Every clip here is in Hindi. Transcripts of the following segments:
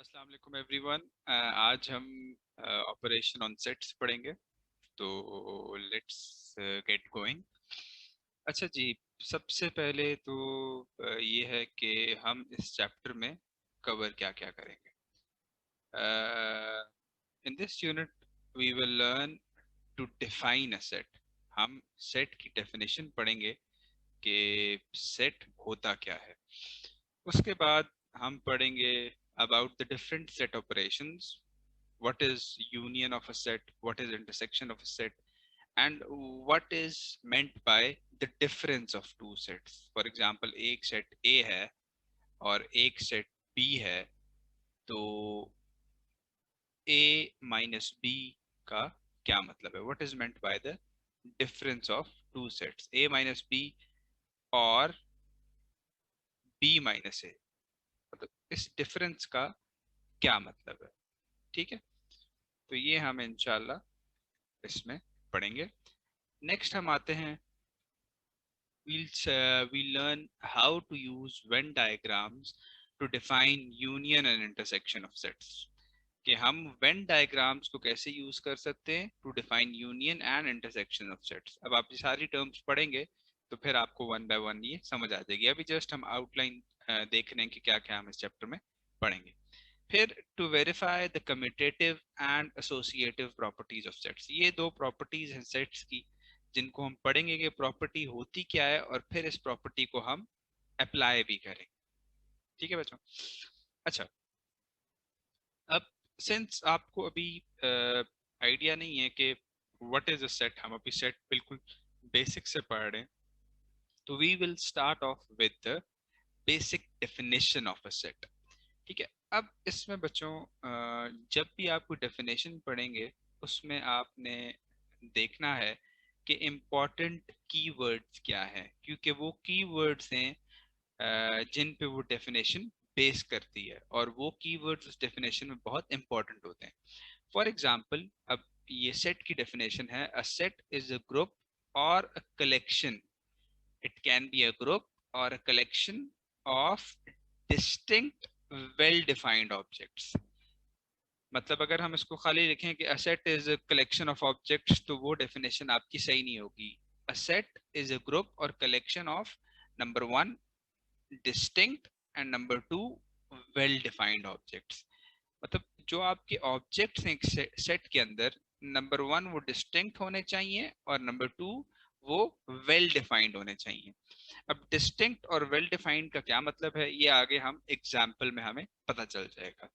अस्सलाम वालेकुम एवरीवन। आज हम ऑपरेशन ऑन सेट्स पढ़ेंगे, तो लेट्स गेट गोइंग। अच्छा जी, सबसे पहले तो ये है कि हम इस चैप्टर में कवर क्या क्या करेंगे। In this unit we will learn to define a set. हम सेट की डेफिनेशन पढ़ेंगे कि सेट होता क्या है। उसके बाद हम पढ़ेंगे about the different set operations, what is union of a set, what is intersection of a set, and what is meant by the difference of two sets. For example, एक set A है और एक set B है, तो A minus B का क्या मतलब है? What is meant by the difference of two sets, A minus B और B minus A? मतलब इस डिफरेंस का क्या मतलब है? ठीक है, तो ये हम इंशाल्लाह इसमें पढ़ेंगे। नेक्स्ट हम आते हैं, we'll learn how to use Venn diagrams to define union and intersection of sets। कि हम Venn diagrams को कैसे यूज कर सकते हैं to define union and intersection of sets। अब आप ये सारी टर्म्स पढ़ेंगे तो फिर आपको वन बाय वन ये समझ आ जाएगी। अभी जस्ट हम आउटलाइन देख रहे हैं कि क्या क्या हम इस चैप्टर में पढ़ेंगे। फिर to verify the commutative and associative properties of sets, ये दो प्रॉपर्टीज हैं सेट्स की जिनको हम पढ़ेंगे कि प्रॉपर्टी होती क्या है और फिर इस प्रॉपर्टी को हम अप्लाई भी करेंगे। ठीक है बच्चों। अच्छा, अब सिंस आपको अभी आइडिया नहीं है कि व्हाट इज अ सेट, हम अभी सेट बिल्कुल बेसिक से पढ़ रहे हैं, तो we will start off with the basic definition of a set. ठीक है, अब इसमें बच्चों जब भी आप कोई डेफिनेशन पढ़ेंगे उसमें आपने देखना है कि इम्पोर्टेंट कीवर्ड्स क्या है, क्योंकि वो कीवर्ड्स हैं जिन पे वो डेफिनेशन बेस करती है और वो कीवर्ड्स उस डेफिनेशन में बहुत इंपॉर्टेंट होते हैं। फॉर एग्जाम्पल, अब ये सेट की डेफिनेशन है, a set is a group और a collection, it can be a group or a collection of distinct well defined objects। मतलब अगर हम इसको खाली लिखें कि a set is a collection of objects, तो वो डेफिनेशन आपकी सही नहीं होगी। a set is a group or collection of number one distinct and number two well defined objects। मतलब जो आपके ऑब्जेक्ट्स हैं एक सेट के अंदर, नंबर वन वो डिस्टिंक्ट होने चाहिए और नंबर टू वो वेल डिफाइंड होने चाहिए। अब डिस्टिंक्ट और वेल डिफाइंड का क्या मतलब है ये आगे हम एग्जाम्पल में हमें पता चल जाएगा।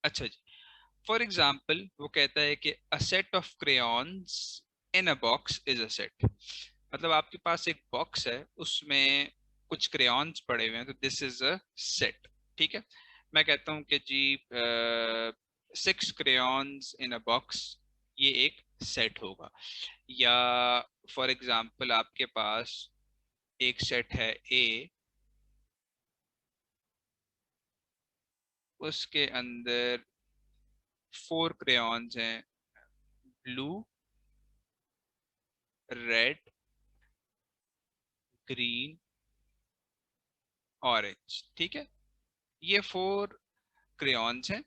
अच्छा जी, फॉर एग्जाम्पल वो कहता है कि a set of crayons in a box is a set. मतलब आपके पास एक बॉक्स है, उसमें कुछ क्रेयॉन्स पड़े हुए हैं, तो दिस इज अ सेट। ठीक है, मैं कहता हूँ कि जी 6 crayons इन अ बॉक्स, ये एक सेट होगा। या फॉर एग्जाम्पल आपके पास एक सेट है ए, उसके अंदर 4 crayons हैं, ब्लू, रेड, ग्रीन, ऑरेंज। ठीक है, ये 4 crayons हैं।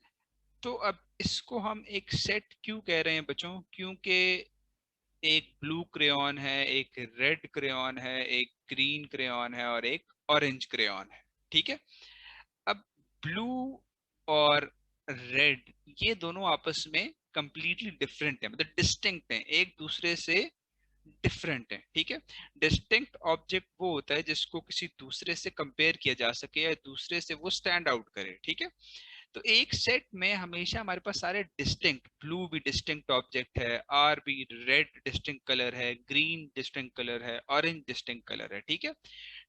तो अब इसको हम एक सेट क्यों कह रहे हैं बच्चों? क्योंकि एक ब्लू क्रेयॉन है, एक रेड क्रेयॉन है, एक ग्रीन क्रेयॉन है और एक ऑरेंज क्रेयॉन है। ठीक है, अब ब्लू और रेड ये दोनों आपस में कंप्लीटली डिफरेंट है, मतलब डिस्टिंक्ट है, एक दूसरे से डिफरेंट है। ठीक है, डिस्टिंक्ट ऑब्जेक्ट वो होता है जिसको किसी दूसरे से कंपेयर किया जा सके या दूसरे से वो स्टैंड आउट करे। ठीक है, तो एक सेट में हमेशा हमारे पास सारे डिस्टिंक्ट, ब्लू भी डिस्टिंक्ट ऑब्जेक्ट है, आर भी रेड डिस्टिंक्ट कलर है, ग्रीन डिस्टिंक्ट कलर है, ऑरेंज डिस्टिंक्ट कलर है। ठीक है,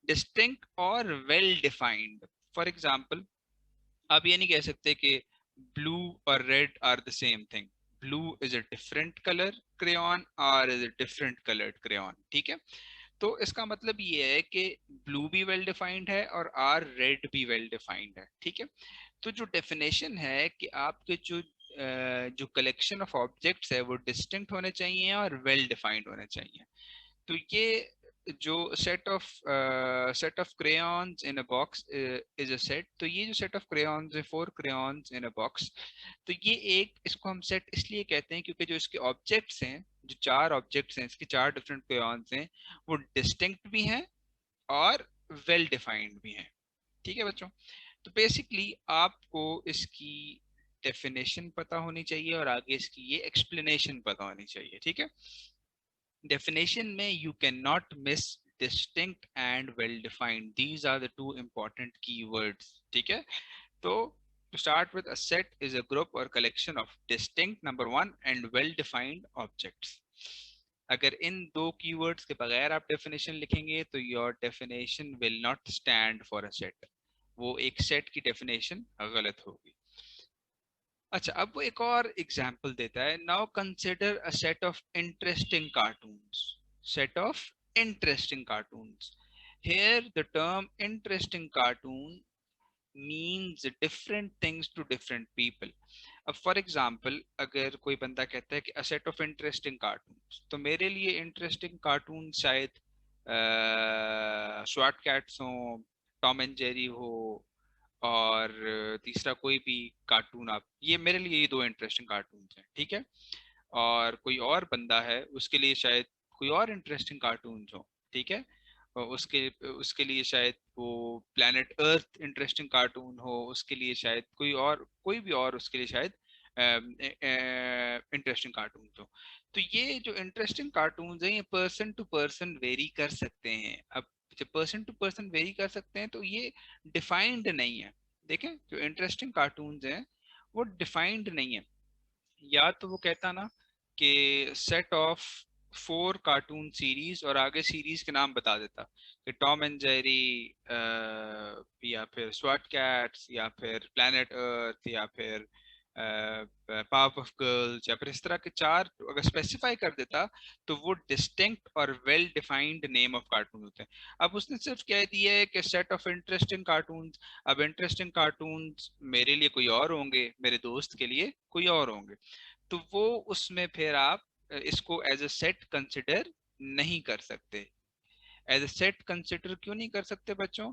डिस्टिंक्ट और वेल डिफाइंड। फॉर एग्जाम्पल, आप ये नहीं कह सकते कि ब्लू और red are the same thing. Blue is a different colour crayon, are is a different coloured crayon. ठीक है, तो इसका मतलब ये है कि ब्लू भी वेल डिफाइंड है और आर रेड भी वेल डिफाइंड है। ठीक है, तो जो डेफिनेशन है कि आपके जो कलेक्शन ऑफ ऑब्जेक्ट्स है वो डिस्टिंक्ट होने चाहिए और वेल डिफाइंड होने चाहिए। तो ये जो set of crayons in a box is a set, तो ये जो सेट ऑफ क्रेयॉन्स है, 4 क्रेयॉन्स इन अ बॉक्स, तो ये एक, इसको हम सेट इसलिए कहते हैं क्योंकि जो इसके ऑब्जेक्ट्स हैं, जो 4 ऑब्जेक्ट्स हैं, इसके 4 डिफरेंट क्रेयॉन्स हैं, वो डिस्टिंक्ट भी हैं और वेल डिफाइंड भी हैं। ठीक है बच्चों, तो बेसिकली आपको इसकी डेफिनेशन पता होनी चाहिए और आगे इसकी ये एक्सप्लेनेशन पता होनी चाहिए। ठीक है, डेफिनेशन में you can not miss distinct and well defined, these are the 2 important keywords। ठीक है, तो to start with, a set is a group or collection of distinct, number one, and well defined objects। अगर इन 2 keywords के बगैर आप डेफिनेशन लिखेंगे तो your definition will not stand for a set, वो एक सेट की डेफिनेशन गलत होगी। अच्छा, अब वो एक और एग्जाम्पल देता है, now consider a set of interesting cartoons, set of interesting cartoons. Here the term interesting cartoon means different things to different people। अब फॉर एग्जाम्पल अगर कोई बंदा कहता है कि a set of interesting cartoons, तो मेरे लिए इंटरेस्टिंग कार्टून शायद स्वॉट कैट्स हो, टॉम एंड जेरी हो, और तीसरा कोई भी कार्टून, आप ये मेरे लिए ये 2 इंटरेस्टिंग कार्टून हैं। ठीक है, और कोई और बंदा है उसके लिए शायद कोई और इंटरेस्टिंग कार्टून हो। ठीक है, और उसके उसके लिए शायद वो प्लैनेट अर्थ इंटरेस्टिंग कार्टून हो, उसके लिए शायद कोई भी और उसके लिए शायद इंटरेस्टिंग कार्टून हो। तो ये जो इंटरेस्टिंग कार्टून हैं, ये पर्सन टू पर्सन वेरी कर सकते हैं। अब जब पर्सन टू पर्सन वेरी कर सकते हैं तो ये डिफाइंड नहीं है। देखें, जो इंटरेस्टिंग कार्टून हैं वो डिफाइंड नहीं है। या तो वो कहता ना कि सेट ऑफ 4 कार्टून सीरीज, और आगे सीरीज के नाम बता देता कि टॉम एंड जेरी, या फिर स्वॉट कैट्स, या फिर प्लैनेट अर्थ, या फिर पावर ऑफ गर्ल्स, या फिर इस तरह के 4 अगर स्पेसिफाई कर देता तो वो डिस्टिंक्ट और well defined name of cartoon होते हैं। अब उसने सिर्फ कह दिया है कि सेट ऑफ इंटरेस्टिंग कार्टून्स। अब इंटरेस्टिंग कार्टून्स मेरे लिए कोई और होंगे, मेरे दोस्त के लिए कोई और होंगे, तो वो उसमें फिर आप इसको एज अ सेट कंसिडर नहीं कर सकते। एज अ सेट कंसिडर क्यों नहीं कर सकते बच्चों?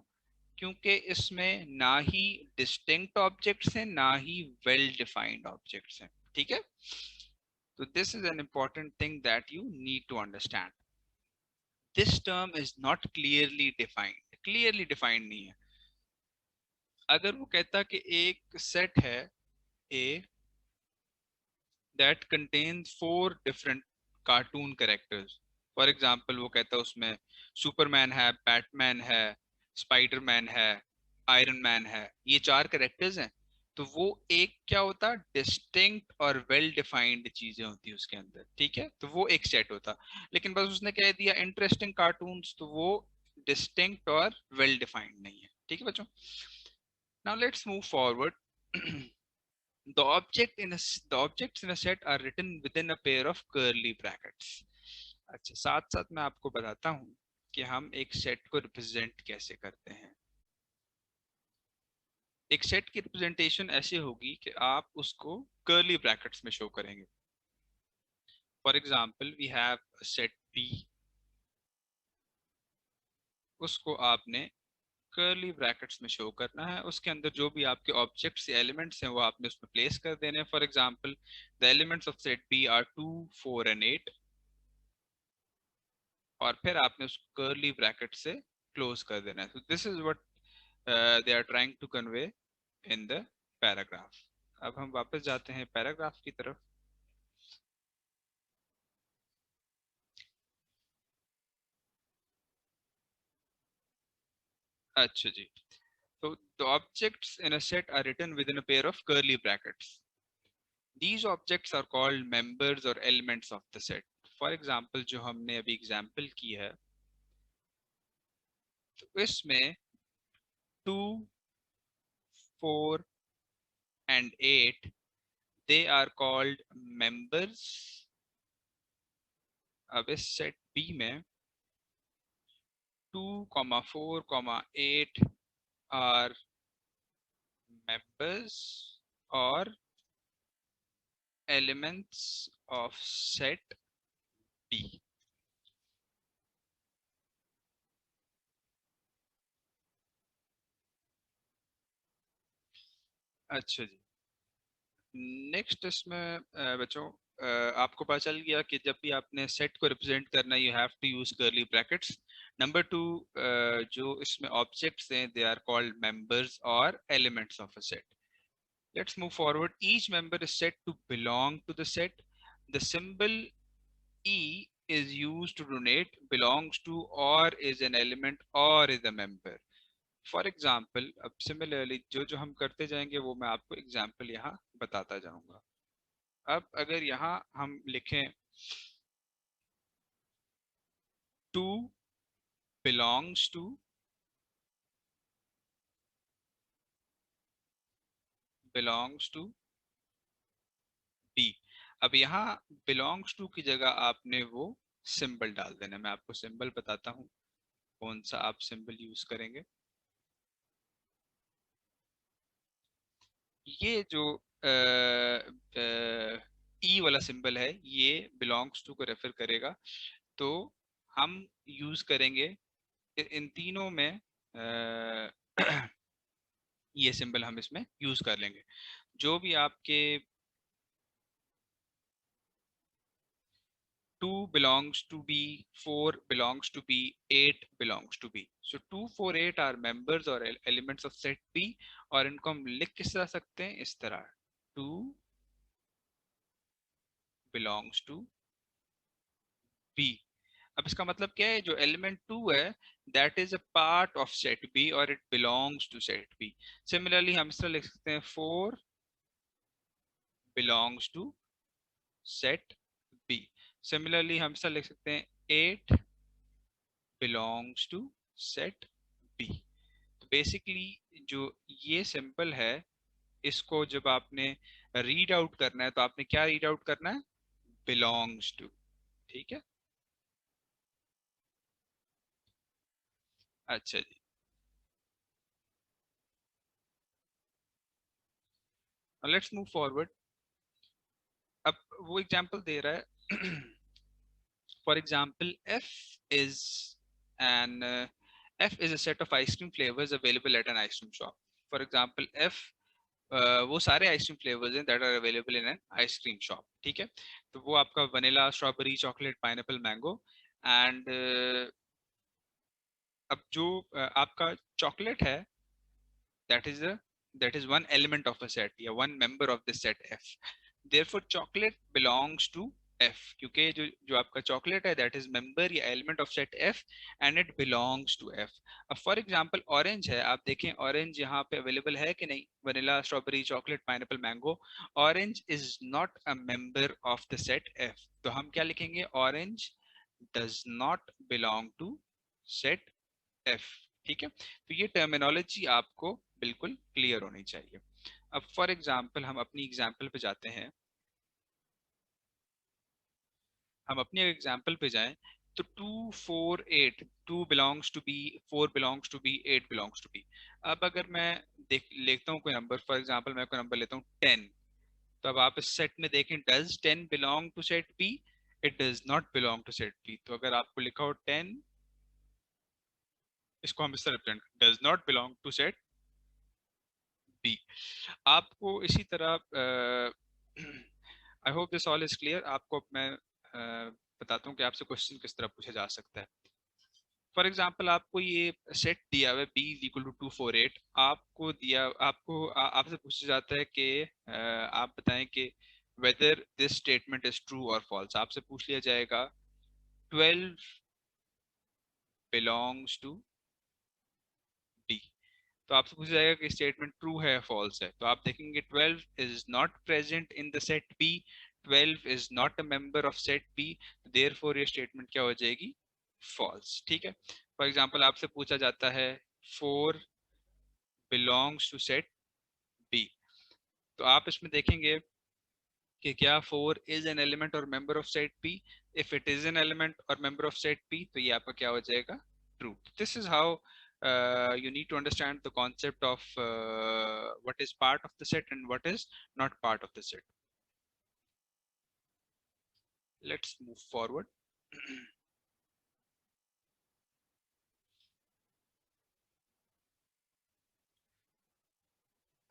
क्योंकि इसमें ना ही डिस्टिंक्ट ऑब्जेक्ट्स हैं, ना ही वेल डिफाइंड ऑब्जेक्ट्स हैं। ठीक है, तो this is an important thing that you need to understand. This term is not clearly defined, clearly defined नहीं है। अगर वो कहता कि एक सेट है a that contains 4 different cartoon characters, for example वो कहता है उसमें सुपरमैन है, बैटमैन है, स्पाइडरमैन है, आयरन मैन है, ये 4 कैरेक्टर्स हैं, तो वो एक क्या होता, डिस्टिंक्ट और वेल डिफाइंड चीजें होती है उसके अंदर। ठीक है, तो वो एक सेट होता। लेकिन बस उसने कह दिया इंटरेस्टिंग कार्टून्स, तो वो डिस्टिंक्ट और वेल डिफाइंड नहीं है। ठीक है बच्चों, now let's move forward. The objects in a set are written within a pair of curly brackets। अच्छा, साथ साथ मैं आपको बताता हूँ कि हम एक सेट को रिप्रेजेंट कैसे करते हैं। एक सेट की रिप्रेजेंटेशन ऐसे होगी कि आप उसको कर्ली ब्रैकेट्स में शो करेंगे। For example we have set B, उसको आपने कर्ली ब्रैकेट्स में शो करना है। उसके अंदर जो भी आपके ऑब्जेक्ट्स या एलिमेंट्स हैं वो आपने उसमें प्लेस कर देने हैं। For example the elements of set B are 2, 4 and 8, और फिर आपने उसको कर्ली ब्रैकेट से क्लोज कर देना है। तो this is what they are trying to convey in the paragraph. अब हम वापस जाते हैं पैराग्राफ की तरफ। अच्छा जी, तो the objects in a set are written within a pair of curly brackets। These objects are called members or elements of the set। For example जो हमने अभी एग्जाम्पल की है, तो इसमें 2, 4 and 8 they are called members। अब इस सेट बी में 2, 4, 8 members or elements of set B। अच्छा जी, नेक्स्ट इसमें बच्चों आपको पता चल गया कि जब भी आपने सेट को रिप्रेजेंट करना you have to use curly brackets. Number two, जो इसमें ऑब्जेक्ट्स हैं दे आर कॉल्ड मेंबर्स और elements of a set. Let's move forward. Each member is said to belong to the set. The symbol E is used to denote belongs to or is an element or is a member. For example अब सिमिलरली जो जो हम करते जाएंगे वो मैं आपको एग्जाम्पल यहाँ बताता जाऊंगा। अब अगर यहाँ हम लिखें टू बिलोंग्स टू बी। अब यहाँ बिलोंग्स टू की जगह आपने वो सिंबल डाल देना। मैं आपको सिंबल बताता हूँ कौन सा आप सिंबल यूज करेंगे। ये जो ई वाला सिंबल है ये बिलोंग्स टू को रेफर करेगा। तो हम यूज करेंगे इन तीनों में ये सिंबल हम इसमें यूज कर लेंगे। जो भी आपके 2 belongs to B, 4 belongs to B, 8 belongs to B. So 2, 4, 8 are members or elements of set B। और इनको हम लिख किस तरह सकते हैं, इस तरह 2 belongs to B। अब इसका मतलब क्या है, जो एलिमेंट 2 है that is a part of set B और it belongs to set B. Similarly हम इस तरह लिख सकते हैं 4 belongs to set B। Similarly हम इस तरह लिख सकते हैं 8 belongs to set B। तो बेसिकली जो ये सिंपल है इसको जब आपने रीड आउट करना है तो आपने क्या रीड आउट करना है, बिलोंग्स टू। ठीक है, अच्छा जी। Let's move forward. अब वो एग्जांपल दे रहा है for example is an f is a set of ice cream flavors available at an ice cream shop। For example f वो सारे आइसक्रीम फ्लेवर्स हैं that are available in an ice cream shop. ठीक है, तो वो आपका vanilla, strawberry, chocolate, pineapple, mango and अब जो आपका चॉकलेट है that is the that is one element of a set या one member of the set f। therefore chocolate belongs to f क्योंकि जो जो आपका चॉकलेट है that is member या element of set f and it belongs to f। अब फॉर एग्जांपल ऑरेंज है, आप देखें ऑरेंज यहाँ पे अवेलेबल है कि नहीं, vanilla, strawberry, chocolate, pineapple, mango. Orange is not a member of the set f। तो हम क्या लिखेंगे, orange does not belong to set f। ठीक है, तो ये टर्मिनोलॉजी आपको बिल्कुल क्लियर होनी चाहिए। अब फॉर एग्जांपल हम अपनी एग्जांपल पे जाते हैं, हम अपनी एग्जांपल पे जाएं तो 2, 4, 8, 2 belongs to B, 4 belongs to B, 8 belongs to B. अब अगर मैं देख लेता हूँ कोई नंबर, फॉर एग्जांपल मैं कोई नंबर लेता हूँ 10। तो अब आप इस सेट में देखें, does 10 belong to set B, it does not belong to set B. तो अगर आपको लिखा हो 10, इसको हम इस तरह represent, does not belong to set B. आपको इसी तरह I hope this all is clear. आपको मैं बताता हूँ कि आपसे क्वेश्चन किस तरह पूछा जा सकता है। फॉर एग्जाम्पल आपको ये सेट दिया हुआ है बी इज इक्वल टू 248। आपको दिया, आपसे पूछा जाता है कि आप बताएं कि whether this statement is true और फॉल्स। आपसे पूछ लिया जाएगा 12 बिलोंग्स टू डी। तो आपसे पूछा जाएगा कि स्टेटमेंट ट्रू है फॉल्स है। तो आप देखेंगे 12 is not present in the set B, 12 is not a member of set B, therefore ये स्टेटमेंट क्या हो जाएगी, फॉल्स। ठीक है, फॉर एग्जांपल आपसे पूछा जाता है 4 बिलोंग्स टू सेट बी। तो आप इसमें देखेंगे कि क्या 4 इज एन एलिमेंट और member of set B. If it is an element और मेंबर ऑफ सेट बी तो ये आपका क्या हो जाएगा, true. This is how you need to understand the concept of what is part of the set and what is not part of the set। Let's move forward।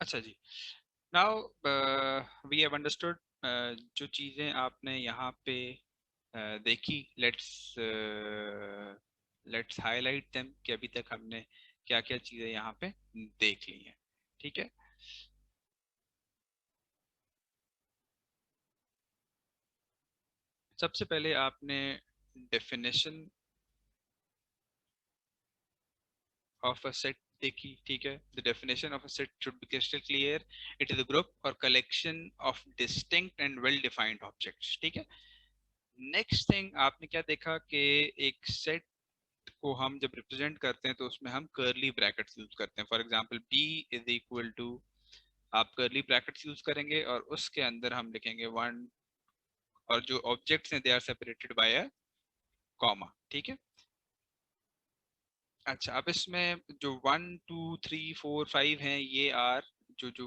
अच्छा जी, नाउ वी हैव अंडरस्टूड जो चीजें आपने यहाँ पे देखी, लेट्स हाईलाइट देम कि अभी तक हमने क्या क्या चीजें यहाँ पे देख ली हैं। ठीक है, सबसे पहले आपने डेफिनेशन ऑफ अ सेट देखी। ठीक है, the definition of a set should be crystal clear, it is a group और collection of distinct and well defined objects. ठीक है, नेक्स्ट थिंग आपने क्या देखा कि एक सेट को हम जब रिप्रेजेंट करते हैं तो उसमें हम कर्ली ब्रैकेट्स यूज करते हैं। For example B is equal to, आप कर्ली ब्रैकेट्स यूज करेंगे और उसके अंदर हम लिखेंगे वन, और जो ऑब्जेक्ट्स हैं they are separated by a comma. ठीक है, अच्छा अब इसमें जो one two three four five हैं ये आर, जो जो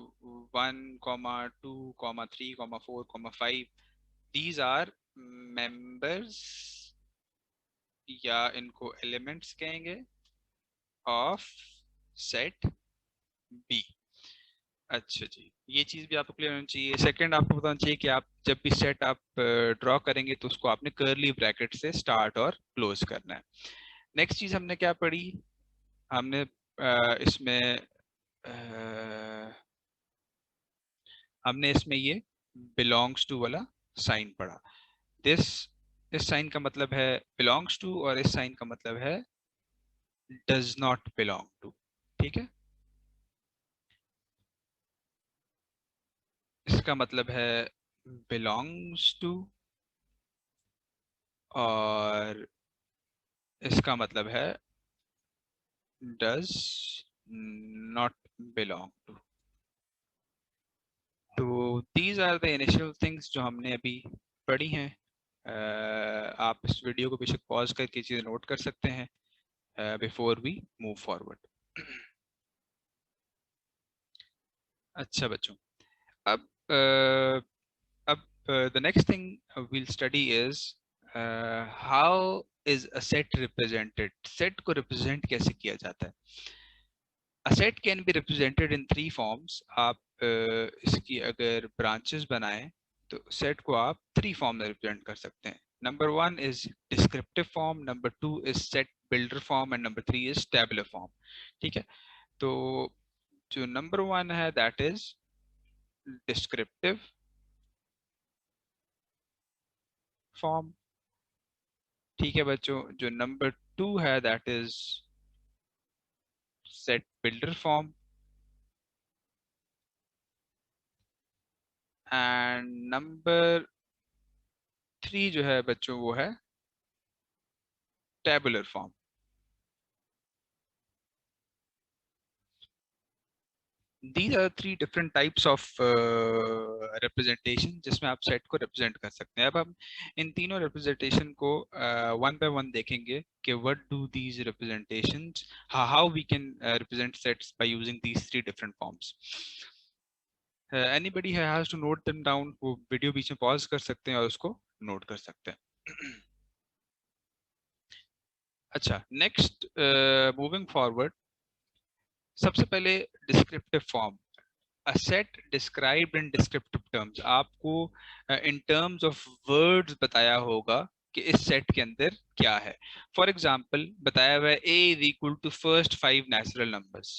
one comma two comma three comma four comma five, these are members, या इनको एलिमेंट्स कहेंगे ऑफ सेट बी। अच्छा जी, ये चीज भी आपको क्लियर होनी चाहिए। सेकंड, आपको बताना चाहिए कि आप जब भी सेट आप ड्रॉ करेंगे तो उसको आपने कर्ली ब्रैकेट से स्टार्ट और क्लोज करना है। नेक्स्ट चीज हमने क्या पढ़ी, हमने इसमें अ, हमने इसमें ये बिलोंग्स टू वाला साइन पढ़ा। दिस, इस साइन का मतलब है बिलोंग्स टू और इस साइन का मतलब है डज नॉट बिलोंग टू। ठीक है, इसका मतलब है बिलोंग्स टू और इसका मतलब है डज नॉट बिलोंग टू। तो these are the initial things जो हमने अभी पढ़ी हैं। आप इस वीडियो को बेशक पॉज करके चीज़ें नोट कर सकते हैं बिफोर वी मूव फॉरवर्ड। अच्छा बच्चों, अब अब the next thing we'll study is how is a set represented. Set को रिप्रेजेंट कैसे किया जाता है। A set can be represented in three forms. आप इसकी अगर ब्रांचेस बनाएं तो सेट को आप थ्री फॉर्म में रिप्रेजेंट कर सकते हैं। Number one is descriptive form, number two is set builder form and number three is tabular form. ठीक है, तो जो नंबर वन है दैट इज डिस्क्रिप्टिव फॉर्म। ठीक है बच्चों, जो नंबर टू है that is set builder form, and number three जो है बच्चों वो है tabular form. These are three different types of representation जिसमें आप सेट को रिप्रेजेंट कर सकते हैं। अब हम इन तीनों रिप्रेजेंटेशन को वन बाय वन देखेंगे कि what do these representations, how we can represent sets by using these three different forms. Anybody has to note them down, वो वीडियो बीच में पॉज कर सकते हैं और उसको नोट कर सकते हैं। अच्छा, नेक्स्ट मूविंग फॉरवर्ड, सबसे पहले descriptive form. A set described in descriptive terms, आपको in terms of words बताया होगा कि इस सेट के अंदर क्या है। फॉर एग्जाम्पल बताया हुआ है a is equal to first five natural numbers,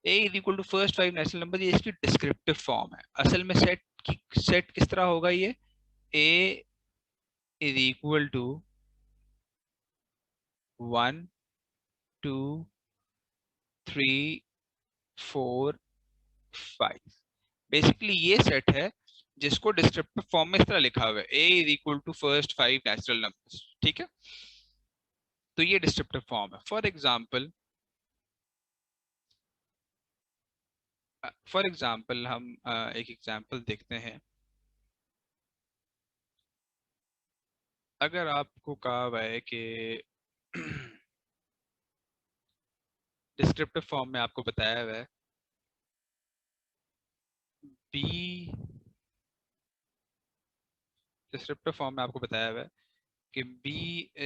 a is equal to first five natural numbers, ये इसकी डिस्क्रिप्टिव फॉर्म है। असल में सेट किस तरह होगा ये, a is equal to one two three four five. Basically ये सेट है जिसको डिस्क्रिप्टिव फॉर्म में इस तरह लिखा हुआ है a is equal to first five natural numbers. ठीक है, तो ये डिस्क्रिप्टिव फॉर्म है। फॉर एग्जाम्पल हम एक एग्जाम्पल देखते हैं। अगर आपको कहा हुआ है कि डिस्क्रिप्टिव फॉर्म में आपको बताया हुआ है b, डिस्क्रिप्टिव फॉर्म में आपको बताया हुआ है कि b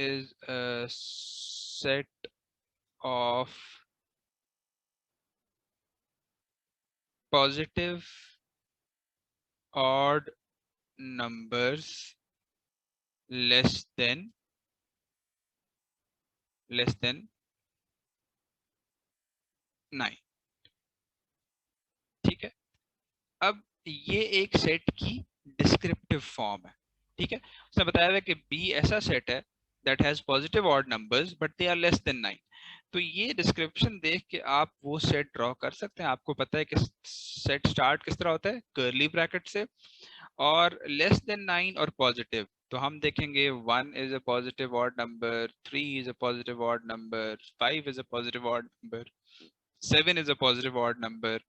is a set of positive odd numbers less than 9। ठीक है, अब ये एक सेट की डिस्क्रिप्टिव फॉर्म है। ठीक है, उसने बताया हुआ है कि बी ऐसा सेट है that has positive odd numbers but they are less than 9। तो ये डिस्क्रिप्शन देख के आप वो सेट ड्रॉ कर सकते हैं। आपको पता है कि सेट स्टार्ट किस तरह होता है, कर्ली ब्रैकेट से, और लेस देन 9 और पॉजिटिव। तो हम देखेंगे 1 is a positive odd number, 3 is a positive odd number, 5 is a positive odd number, 7 is a positive odd number,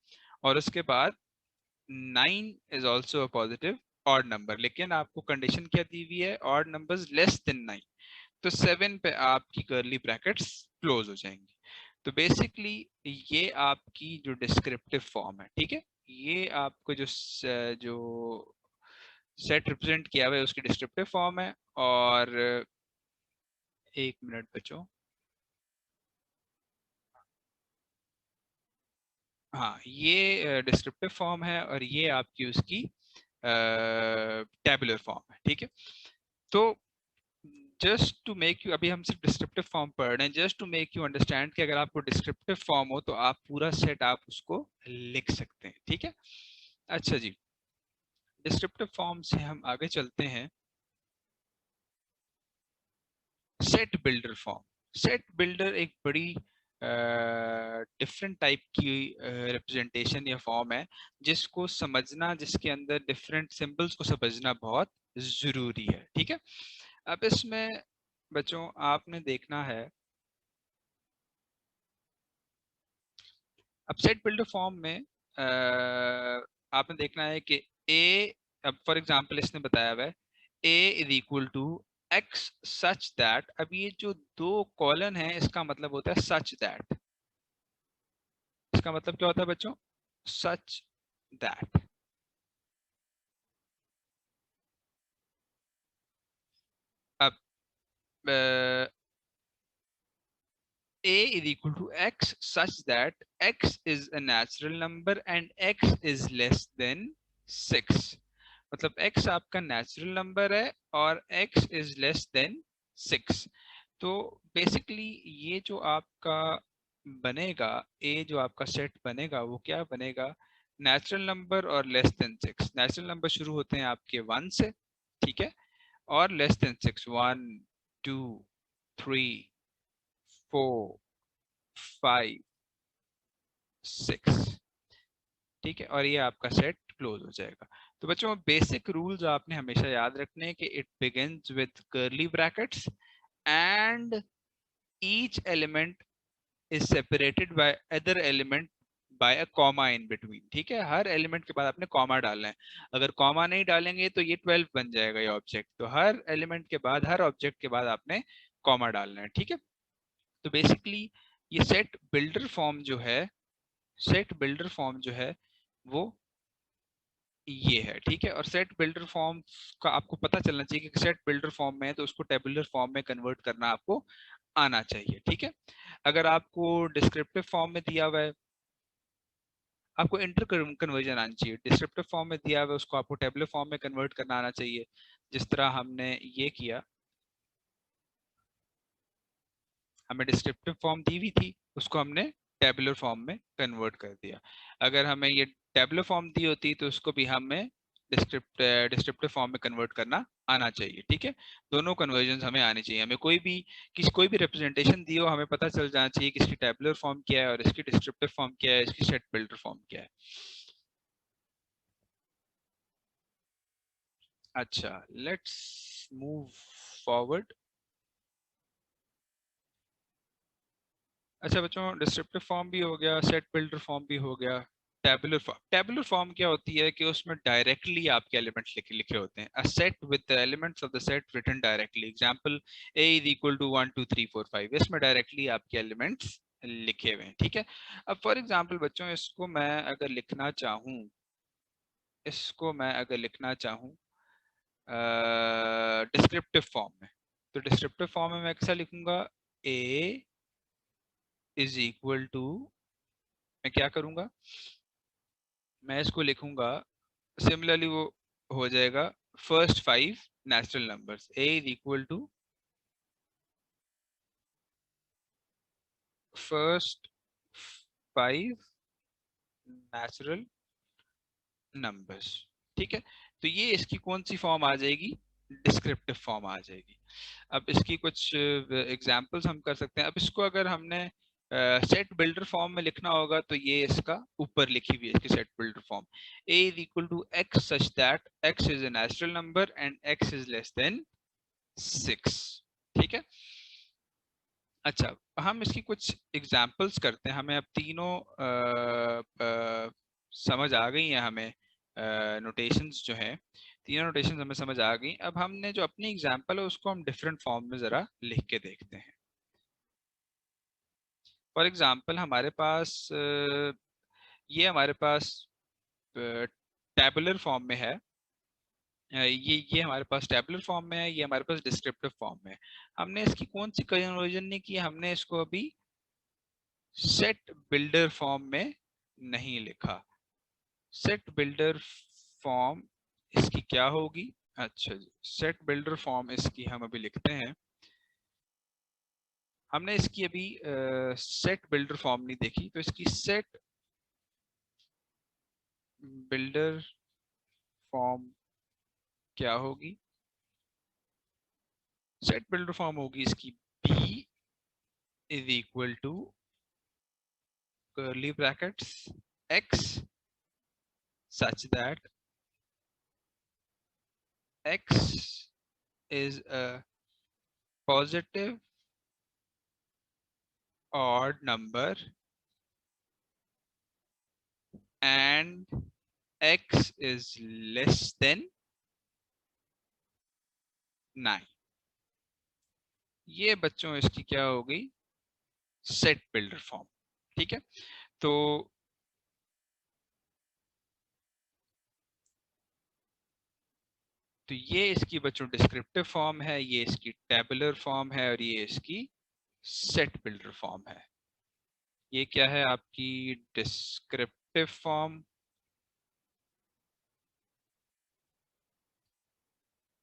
और उसके बाद 9 is also a positive odd number. लेकिन आपको कंडीशन क्या दी हुई है, ऑड नंबर्स लेस देन 9। तो 7 पे आपकी कर्ली ब्रैकेट्स क्लोज हो जाएंगी। तो बेसिकली ये आपकी जो डिस्क्रिप्टिव फॉर्म है। ठीक है, ये आपको जो सेट रिप्रेजेंट किया हुआ है उसकी डिस्क्रिप्टिव फॉर्म है। और एक मिनट बचो, हाँ ये डिस्क्रिप्टिव फॉर्म है और ये आपकी उसकी टेबुलर फॉर्म है। ठीक है, तो जस्ट टू मेक यू, अभी हम सिर्फ डिस्क्रिप्टिव फॉर्म पढ़ रहे हैं, just to make you understand कि अगर आपको डिस्क्रिप्टिव फॉर्म हो तो आप पूरा सेट आप उसको लिख सकते हैं। ठीक है, अच्छा जी, डिस्क्रिप्टिव फॉर्म से हम आगे चलते हैं set builder form. Set builder एक बड़ी डिफरेंट टाइप की रिप्रेजेंटेशन या फॉर्म है जिसको समझना, जिसके अंदर डिफरेंट सिंबल्स को समझना बहुत जरूरी है। ठीक है, अब इसमें बच्चों आपने देखना है, अब सेट बिल्डर फॉर्म में आपने देखना है कि ए, अब फॉर एग्जांपल इसने बताया हुआ है A is equal to X such that. अब ये जो दो कॉलन है इसका मतलब होता है सच दैट। इसका मतलब क्या होता है बच्चों, सच दैट। अब a is equal to x such that x is a natural number and x is less than 6। मतलब x आपका नेचुरल नंबर है और x इज लेस देन 6। तो बेसिकली ये जो आपका बनेगा, a जो आपका सेट बनेगा वो क्या बनेगा, नेचुरल नंबर और लेस देन 6। नेचुरल नंबर शुरू होते हैं आपके 1 से, ठीक है, और लेस देन 6, 1 2 3 4 5 6। ठीक है, और ये आपका सेट क्लोज हो जाएगा। तो बच्चों बेसिक रूल्स आपने हमेशा याद रखने हैं कि it begins with curly brackets and each element is separated by other element by a comma in between. ठीक है, हर एलिमेंट के बाद आपने कॉमा डालना है। अगर कॉमा नहीं डालेंगे तो ये 12 बन जाएगा ये ऑब्जेक्ट। तो हर एलिमेंट के बाद, हर ऑब्जेक्ट के बाद आपने कॉमा डालना है। ठीक है, तो बेसिकली ये सेट बिल्डर फॉर्म जो है, सेट बिल्डर फॉर्म जो है वो ये है। ठीक है, और सेट बिल्डर फॉर्म का आपको पता चलना चाहिए कि सेट बिल्डर फॉर्म में है तो उसको टेबुलर फॉर्म में कन्वर्ट करना आपको आना चाहिए। ठीक है, अगर आपको डिस्क्रिप्टिव फॉर्म में दिया हुआ है, आपको इंटर कन्वर्जन आना चाहिए। डिस्क्रिप्टिव फॉर्म में दिया हुआ है उसको आपको टेबुलर फॉर्म में कन्वर्ट करना आना चाहिए। जिस तरह हमने ये किया, हमें डिस्क्रिप्टिव फॉर्म दी हुई थी, उसको हमने टेबुलर फॉर्म में कन्वर्ट कर दिया। अगर हमें ये टेबुलर फॉर्म दी होती तो उसको भी हमें डिस्क्रिप्टिव फॉर्म में कन्वर्ट करना आना चाहिए। ठीक है, दोनों कन्वर्जन हमें आनी चाहिए। हमें कोई भी रिप्रेजेंटेशन दी हो, हमें पता चल जाना चाहिए कि इसकी टेबुलर फॉर्म क्या है और इसकी डिस्क्रिप्टिव फॉर्म क्या है, इसकी सेट बिल्डर फॉर्म क्या है। अच्छा, लेट्स मूव फॉरवर्ड। अच्छा बच्चों, डिस्क्रिप्टिव फॉर्म भी हो गया, सेट बिल्डर फॉर्म भी हो गया। टेबुलर फॉर्म क्या होती है कि उसमें डायरेक्टली आपके एलिमेंट्स लिखे लिखे होते हैं। A set with the elements of the set written directly. Example a is equal to 1 2 3 4 5। इसमें डायरेक्टली आपके एलिमेंट्स लिखे हुए हैं। ठीक है, अब फॉर एग्जांपल बच्चों इसको मैं अगर लिखना चाहूँ, इसको मैं अगर लिखना चाहूँ डिस्क्रिप्टिव फॉर्म में, तो डिस्क्रिप्टिव फॉर्म में मैं कैसा लिखूंगा, a इज इक्वल टू, मैं क्या करूंगा, मैं इसको लिखूंगा सिमिलरली वो हो जाएगा first 5 natural numbers, a is equal to first 5 natural numbers. ठीक है, तो ये इसकी कौन सी फॉर्म आ जाएगी, डिस्क्रिप्टिव फॉर्म आ जाएगी। अब इसकी कुछ एग्जांपल्स हम कर सकते हैं। अब इसको अगर हमने सेट बिल्डर फॉर्म में लिखना होगा तो ये इसका ऊपर लिखी हुई है इसकी set builder form, a is equal to x such that x is a natural number and x is less than 6। ठीक है, अच्छा हम इसकी कुछ एग्जांपल्स करते हैं। हमें अब तीनों समझ आ गई हैं, हमें नोटेशंस जो हैं, तीनों नोटेशंस हमें समझ आ गई। अब हमने जो अपनी एग्जांपल है उसको हम डिफरेंट फॉर्म में जरा लिख के देखते हैं। फॉर एग्जांपल हमारे पास ये हमारे पास टैबुलर फॉर्म में है, ये हमारे पास टैबुलर फॉर्म में है, ये हमारे पास डिस्क्रिप्टिव फॉर्म में है। हमने इसकी कौन सी कन्वर्जन नहीं की, हमने इसको अभी सेट बिल्डर फॉर्म में नहीं लिखा। सेट बिल्डर फॉर्म इसकी क्या होगी, अच्छा जी, सेट बिल्डर फॉर्म इसकी हम अभी लिखते हैं। हमने इसकी अभी सेट बिल्डर फॉर्म नहीं देखी, तो इसकी सेट बिल्डर फॉर्म क्या होगी, सेट बिल्डर फॉर्म होगी इसकी b is equal to curly brackets x such that x is a positive odd number and x is less than 9। ये बच्चों इसकी क्या हो गई, सेट बिल्डर फॉर्म। ठीक है, तो ये इसकी बच्चों डिस्क्रिप्टिव फॉर्म है, ये इसकी टेबुलर फॉर्म है और ये इसकी सेट बिल्डर फॉर्म है। ये क्या है आपकी डिस्क्रिप्टिव फॉर्म,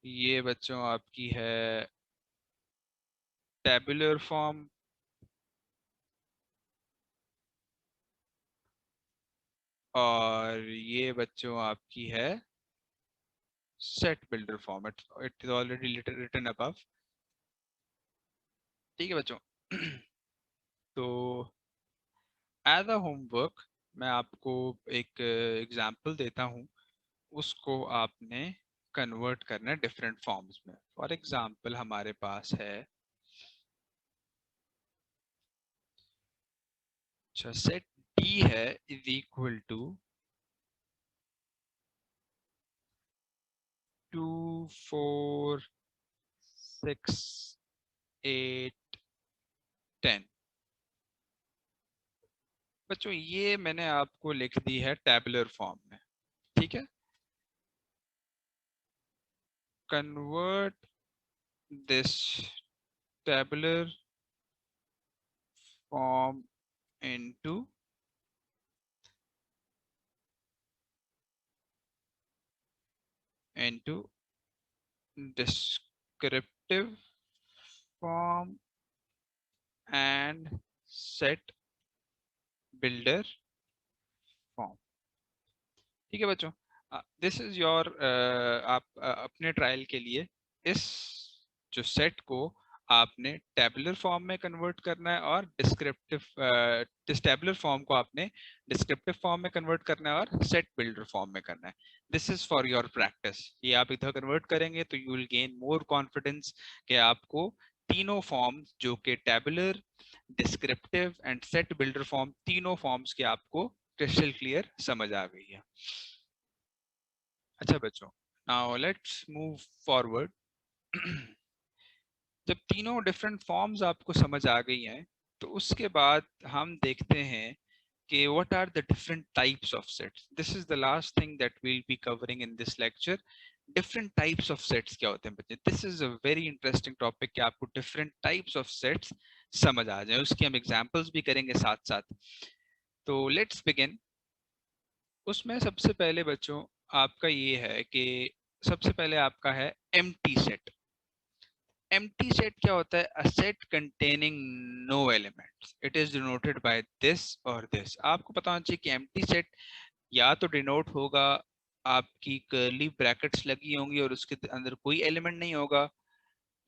ये बच्चों आपकी है टेबुलर फॉर्म और ये बच्चों आपकी है set builder form. It is already written above. ठीक है बच्चों तो एज अ होमवर्क मैं आपको एक एग्जांपल देता हूँ, उसको आपने कन्वर्ट करना है डिफरेंट फॉर्म्स में। फॉर एग्जांपल हमारे पास है, अच्छा सेट डी है इज इक्वल टू 2 4 6 8 10। बच्चों ये मैंने आपको लिख दी है टेबुलर फॉर्म में। ठीक है, convert this tabular form into descriptive form and set builder form। ठीक है बच्चों, दिस इज योर, आप अपने ट्रायल के लिए इस जो सेट को आपने टेबुलर फॉर्म में कन्वर्ट करना है और डिस्क्रिप्टिव इस टेबुलर फॉर्म को आपने डिस्क्रिप्टिव फॉर्म में कन्वर्ट करना है और सेट बिल्डर फॉर्म में करना है। This is for your practice. ये आप इधर कन्वर्ट करेंगे तो you will gain more confidence कि आपको तीनों फॉर्म जो कि tabular, descriptive and set builder form, तीनों फॉर्म्स के आपको क्रिस्टल क्लियर समझ आ गई है। अच्छा बच्चों, नाउ लेट्स मूव फॉरवर्ड। जब तीनों डिफरेंट फॉर्म्स आपको समझ आ गई हैं तो उसके बाद हम देखते हैं कि what are the different types of sets. This is the last thing that we'll be covering in this lecture. Different types of sets क्या होते हैं बच्चे, this is a very interesting topic कि आपको different types of sets समझ आ जाए, उसकी हम examples भी करेंगे साथ साथ। तो let's begin। उसमें सबसे पहले बच्चों आपका ये है कि सबसे पहले आपका है एम्प्टी सेट। एम्प्टी सेट क्या होता है? A set containing no elements, it is denoted by this और दिस। आपको पता होना चाहिए कि एम्प्टी सेट या तो डिनोट होगा, आपकी कर्ली ब्रैकेट्स लगी होंगी और उसके अंदर कोई एलिमेंट नहीं होगा,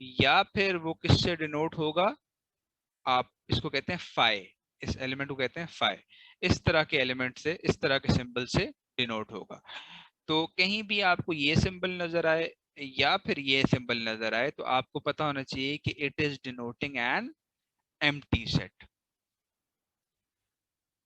या फिर वो किससे डिनोट होगा? आप इसको कहते हैं फाई, इस एलिमेंट को कहते हैं फाई। इस तरह के एलिमेंट से, इस तरह के सिंबल से डिनोट होगा। तो कहीं भी आपको ये सिंबल नजर आए या फिर ये सिंबल नजर आए तो आपको पता होना चाहिए कि it is denoting an empty set.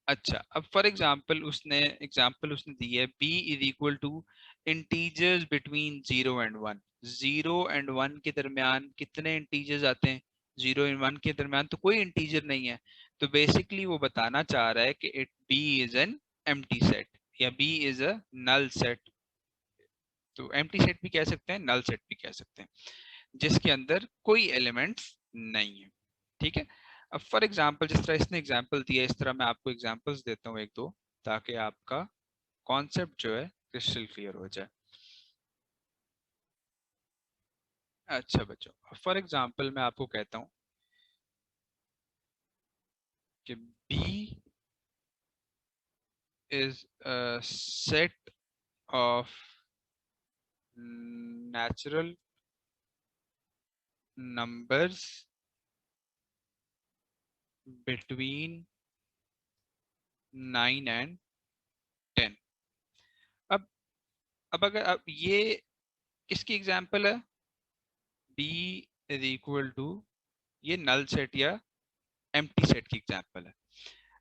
अच्छा, अब फॉर एग्जाम्पल उसने दी है b is equal to integers between 0 and 1। 0 and 1 के दरमियान कितने इंटीजर्स आते हैं? 0 and 1 के दरमियान तो कोई इंटीजर नहीं है। तो बेसिकली वो बताना चाह रहा है कि it b is an empty set या b is a null set. तो एम्प्टी सेट भी कह सकते हैं, नल सेट भी कह सकते हैं, जिसके अंदर कोई एलिमेंट्स नहीं है। ठीक है। अब फॉर एग्जांपल जिस तरह इसने एग्जांपल दिया इस तरह मैं आपको एग्जांपल्स देता हूँ एक दो, ताकि आपका कॉन्सेप्ट जो है क्रिस्टल क्लियर हो जाए। अच्छा बच्चों, फॉर एग्जांपल मैं आपको कहता हूँ कि B is a set of natural numbers between 9 and 10। अब अगर अब ये किसकी एग्जांपल है? b इज इक्वल टू, ये नल सेट या एम्प्टी सेट की एग्जांपल है।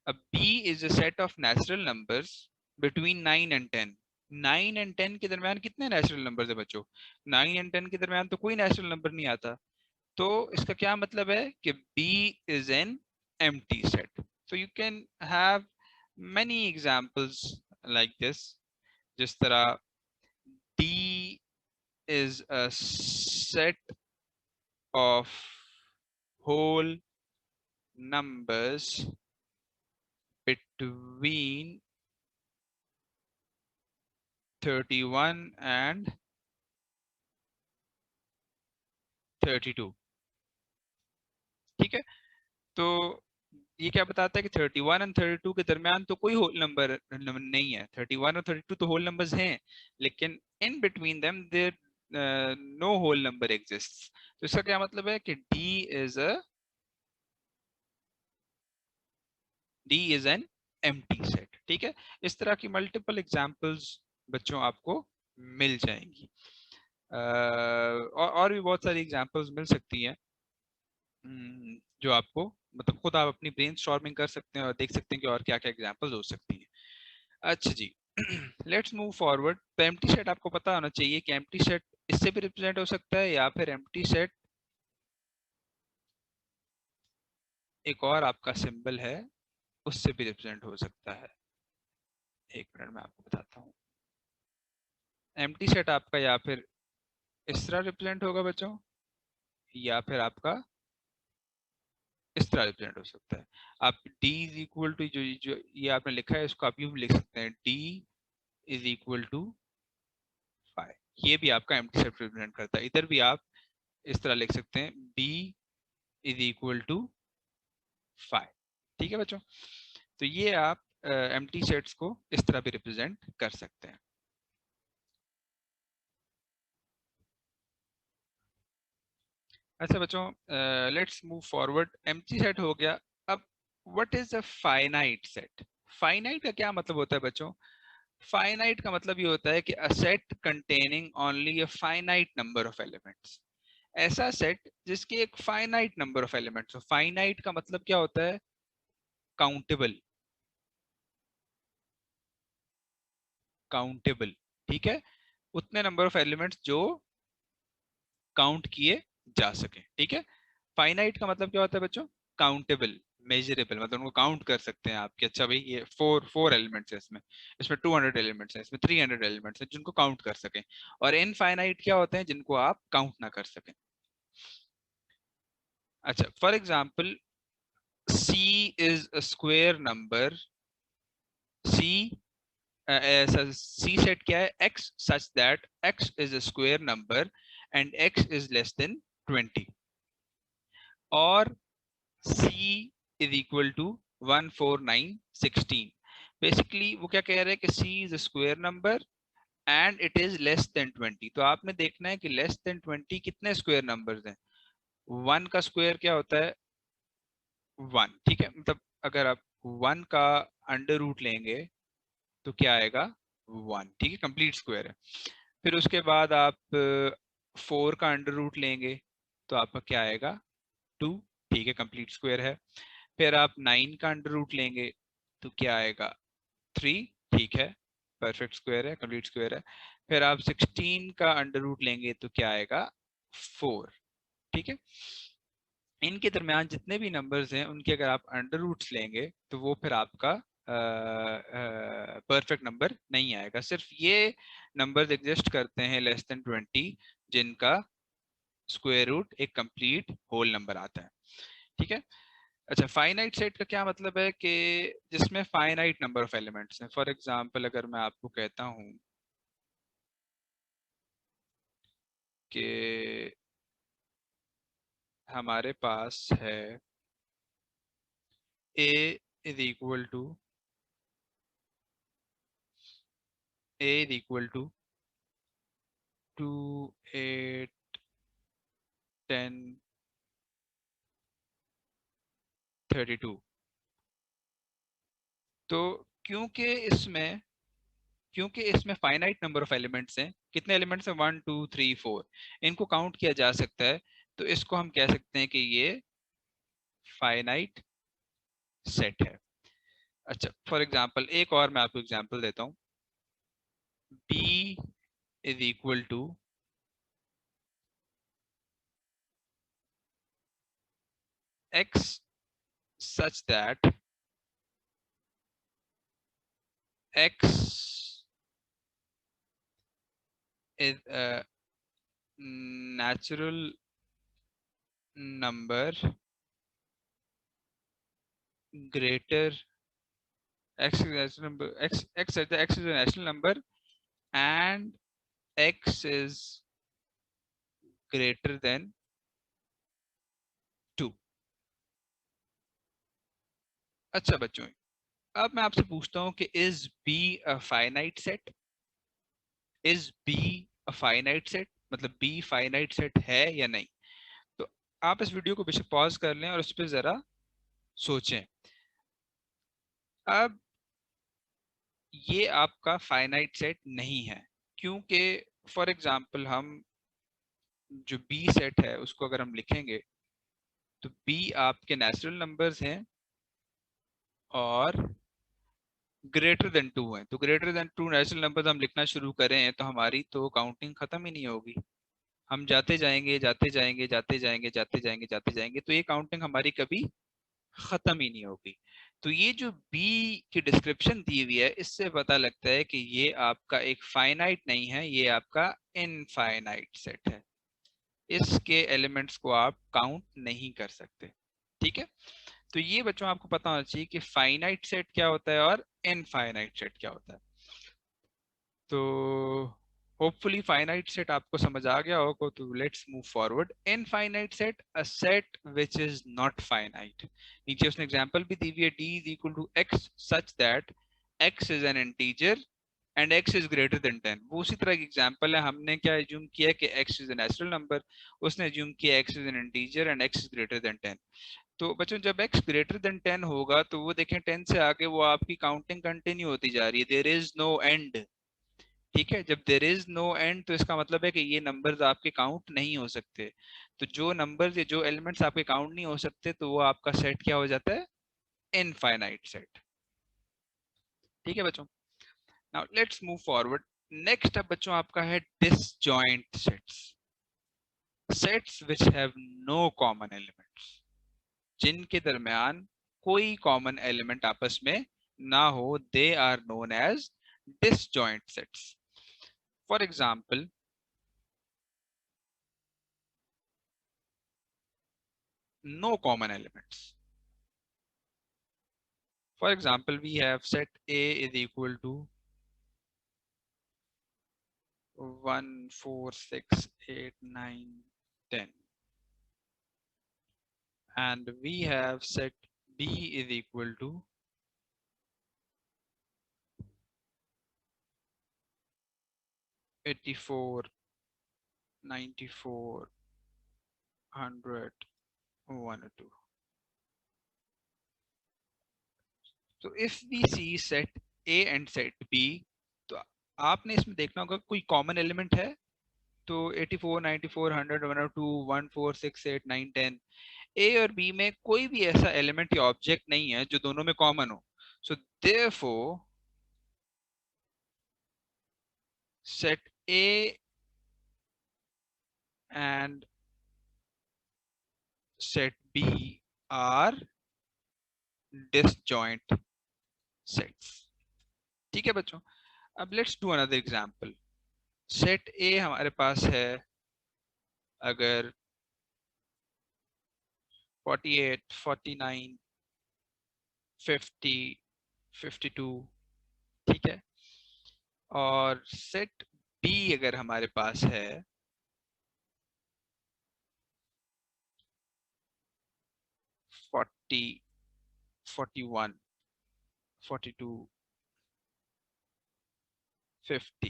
अब b is a set of natural numbers between 9 and 10। 9 and 10 के दरमियान कितने नेचुरल नंबर्स है बच्चों? 9 and 10 के दरमियान तो कोई नेचुरल नंबर नहीं आता। तो इसका क्या मतलब है कि b is an empty set. So you can have many examples like this, जिस तरह d is a set of whole numbers between 31 and 32। ठीक है। तो ये क्या बताता है कि 31 and 32 के दरमियान तो कोई होल नंबर नहीं है। 31 और 32 तो होल नंबर्स हैं, लेकिन in between them there no whole number exists. तो इसका क्या मतलब है कि D is an empty set. ठीक है। इस तरह की मल्टीपल एग्जांपल्स बच्चों आपको मिल जाएंगी। और भी बहुत सारी एग्जांपल्स मिल सकती हैं, जो आपको मतलब खुद आप अपनी ब्रेन स्टॉर्मिंग कर सकते हैं और देख सकते हैं कि और क्या क्या एग्जांपल्स हो सकती हैं। अच्छा जी, लेट्स मूव फॉरवर्ड। तो एम्प्टी सेट आपको पता होना चाहिए कि एम्प्टी सेट इससे भी रिप्रेजेंट हो सकता है या फिर एम्प्टी सेट एक और आपका सिंबल है उससे भी रिप्रेजेंट हो सकता है। एक मिनट में आपको बताता हूँ। एम्प्टी सेट आपका या फिर इस तरह रिप्रेजेंट होगा बच्चों, या फिर आपका इस तरह रिप्रेजेंट हो सकता है। आप d इज इक्वल टू, जो जो ये आपने लिखा है इसको आप यूं भी लिख सकते हैं, d इज इक्वल टू 5। ये भी आपका एम्प्टी सेट रिप्रेजेंट करता है। इधर भी आप इस तरह लिख सकते हैं, b इज इक्वल टू 5। ठीक है बच्चों। तो ये आप एम्प्टी सेट्स को इस तरह भी रिप्रेजेंट कर सकते हैं। अच्छा बच्चों, let's move forward. Empty set हो गया। अब what is a finite set? Finite का क्या मतलब होता है बच्चों? फाइनाइट का मतलब ये होता है कि अ set containing only a finite number of elements. ऐसा सेट जिसके एक फाइनाइट नंबर ऑफ एलिमेंट्स हो। फाइनाइट का मतलब क्या होता है? काउंटेबल। काउंटेबल, ठीक है। उतने नंबर ऑफ एलिमेंट्स जो काउंट किए जा सके। ठीक है। फाइनाइट का मतलब क्या होता है बच्चों? काउंटेबल, मेजरेबल, मतलब उनको काउंट कर सकते हैं आप कि अच्छा भाई ये फोर फोर एलिमेंट्स है, इसमें इसमें 200 एलिमेंट्स हैं, इसमें 300 एलिमेंट्स हैं, जिनको काउंट कर सकें। और इनफाइनाइट क्या होते हैं? जिनको आप काउंट ना कर सकें। अच्छा, for example c is a square number. c C set क्या है, x such that x is a square number and x is less than 20, और c is equal to 1 4 9 16। Basically वो क्या कह रहे हैं कि c is a square number and it is less then 20। तो आपने देखना है कि लेस देन 20 कितने स्क्वायर नंबर्स हैं। वन का स्क्वायर क्या होता है, वन, ठीक है। मतलब अगर आप वन का अंडर रूट लेंगे तो क्या आएगा, वन, ठीक है, कंप्लीट स्क्वायर है। फिर उसके बाद आप फोर का अंडर रूट लेंगे तो आपका क्या आएगा, टू, ठीक है, कंप्लीट स्क्वायर है। फिर आप नाइन का अंडर रूट लेंगे तो क्या आएगा, थ्री, ठीक है, परफेक्ट स्क्वायर है, कंप्लीट स्क्वायर है। फिर आप 16 का अंडर रूट लेंगे तो क्या आएगा, फोर, ठीक है। इनके दरमियान जितने भी नंबर्स हैं उनके अगर आप अंडर रूट्स लेंगे तो वो फिर आपका परफेक्ट नंबर नहीं आएगा। सिर्फ ये नंबर्स एग्जिस्ट करते हैं लेस देन 20 जिनका स्क्वायर रूट एक कंप्लीट होल नंबर आता है, ठीक है। अच्छा, फाइनाइट सेट का क्या मतलब है कि जिसमें फाइनाइट नंबर ऑफ एलिमेंट्स हैं। फॉर एग्जांपल अगर मैं आपको कहता हूं कि हमारे पास है a is equal to two 8 10 32। तो क्योंकि इसमें क्योंकि इसमें फाइनाइट नंबर ऑफ एलिमेंट्स हैं, कितने एलिमेंट्स हैं, वन टू थ्री फोर, इनको काउंट किया जा सकता है। तो इसको हम कह सकते हैं कि ये फाइनाइट सेट है। अच्छा, फॉर एग्जांपल एक और मैं आपको एग्जांपल देता हूँ, b is equal to x such that x is a natural number greater, x is a natural number, x such that x is a natural number and x is greater than 2। अच्छा बच्चों, अब मैं आपसे पूछता हूँ कि is be a finite set, is be a finite set, मतलब बी फाइनाइट सेट है या नहीं। तो आप इस वीडियो को बेशक पॉज कर लें और उस पर जरा सोचें। अब ये आपका फाइनाइट सेट नहीं है, क्योंकि फॉर एग्जांपल हम जो बी सेट है उसको अगर हम लिखेंगे तो बी आपके नेचुरल नंबर्स हैं और ग्रेटर देन टू है। तो greater than two natural number हम लिखना शुरू करें तो हमारी तो काउंटिंग खत्म ही नहीं होगी। हम जाते जाएंगे जाते जाएंगे जाते जाएंगे जाते जाएंगे जाते जाएंगे, तो ये काउंटिंग हमारी कभी खत्म ही नहीं होगी। तो ये जो बी की डिस्क्रिप्शन दी हुई है इससे पता लगता है कि ये आपका एक फाइनाइट नहीं है, ये आपका इनफाइनाइट सेट है। इसके एलिमेंट्स को आप काउंट नहीं कर सकते, ठीक है। तो ये बच्चों आपको पता होना चाहिए कि फाइनाइट सेट क्या होता है और इनफाइनाइट सेट क्या होता है। तो होपफुली फाइनाइट सेट आपको समझ आ गया होगा। तो let's move forward. Infinite set, a set which is not finite. नीचे उसने एग्जांपल भी दी हुई है, d is equal to x such that x is an integer and x is greater than 10। वो उसी तरह की एग्जांपल है। हमने क्या एज्यूम किया कि x is a natural number, उसने एज्यूम किया x is an integer and x is greater than 10। तो बच्चों जब x ग्रेटर देन 10 होगा तो वो देखें 10 से आगे वो आपकी काउंटिंग कंटिन्यू होती जा रही है, देयर इज नो एंड, ठीक है। जब देयर इज नो एंड तो इसका मतलब है कि ये नंबर्स आपके काउंट नहीं हो सकते। तो जो नंबर्स या जो एलिमेंट्स आपके काउंट नहीं हो सकते तो वो आपका सेट क्या हो जाता है, इनफाइनाइट सेट, ठीक है बच्चों। Now let's move forward. Next अब बच्चों आपका है disjoint sets, sets which have no common elements, जिनके दरमियान कोई कॉमन एलिमेंट आपस में ना हो, they are known as disjoint sets. For example no common elements. For example, we have set A is equal to 1 4 6 8 9 10, and we have set B is equal to 84 94 100 102. तो if we see set A and set B, तो आपने इसमें देखना होगा कोई कॉमन एलिमेंट है। तो 84 94 100 102 1 4 6 8 9 10, ए और बी में कोई भी ऐसा एलिमेंट या ऑब्जेक्ट नहीं है जो दोनों में कॉमन हो। So therefore set A and set B are disjoint sets. ठीक है बच्चों, अब let's do another example. Set A हमारे पास है अगर 48 49 50 52, ठीक है। और सेट बी अगर हमारे पास है 40 41 42 50।